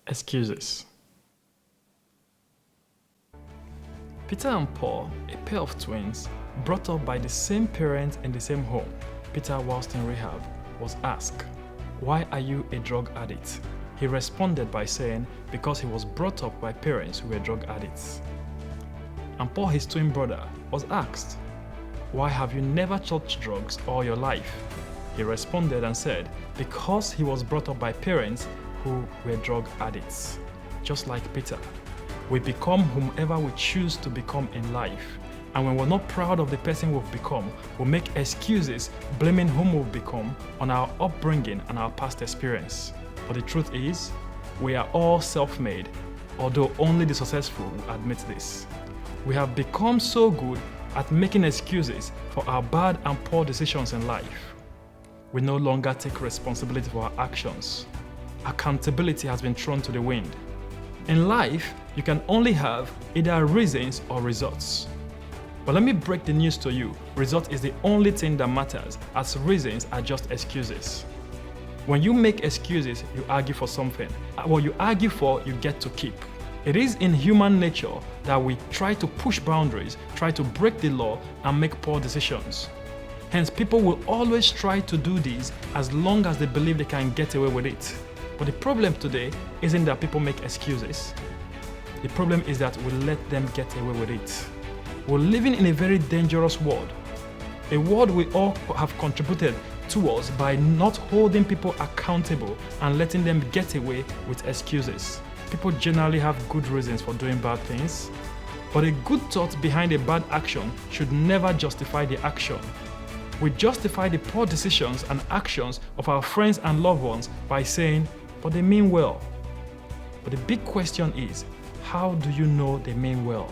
Excuses. Peter and Paul, a pair of twins, brought up by the same parents in the same home. Peter, whilst in rehab, was asked, "Why are you a drug addict?" He responded by saying, because he was brought up by parents who were drug addicts. And Paul, his twin brother, was asked, "Why have you never touched drugs all your life?" He responded and said, because he was brought up by parents who were drug addicts. Just like Peter, we become whomever we choose to become in life. And when we're not proud of the person we've become, we make excuses blaming whom we've become on our upbringing and our past experience. But the truth is, we are all self-made, although only the successful will admit this. We have become so good at making excuses for our bad and poor decisions in life. We no longer take responsibility for our actions. Accountability has been thrown to the wind. In life, you can only have either reasons or results. But let me break the news to you. Result is the only thing that matters, as reasons are just excuses. When you make excuses, you argue for something. What you argue for, you get to keep. It is in human nature that we try to push boundaries, try to break the law, and make poor decisions. Hence, people will always try to do this as long as they believe they can get away with it. But the problem today isn't that people make excuses. The problem is that we let them get away with it. We're living in a very dangerous world. A world we all have contributed towards by not holding people accountable and letting them get away with excuses. People generally have good reasons for doing bad things, but a good thought behind a bad action should never justify the action. We justify the poor decisions and actions of our friends and loved ones by saying, "But they mean well." But the big question is, how do you know they mean well?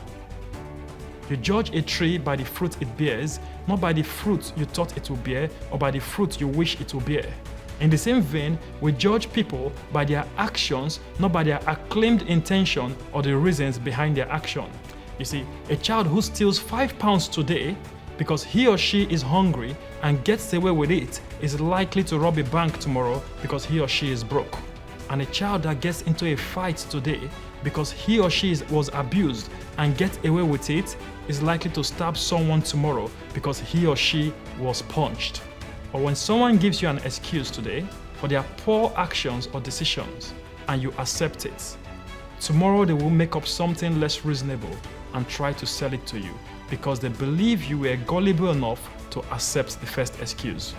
You judge a tree by the fruit it bears, not by the fruit you thought it would bear or by the fruit you wish it would bear. In the same vein, we judge people by their actions, not by their acclaimed intention or the reasons behind their action. You see, a child who steals 5 pounds today because he or she is hungry and gets away with it is likely to rob a bank tomorrow because he or she is broke. And a child that gets into a fight today because he or she was abused and gets away with it is likely to stab someone tomorrow because he or she was punched. But when someone gives you an excuse today for their poor actions or decisions and you accept it, tomorrow they will make up something less reasonable and try to sell it to you because they believe you were gullible enough to accept the first excuse.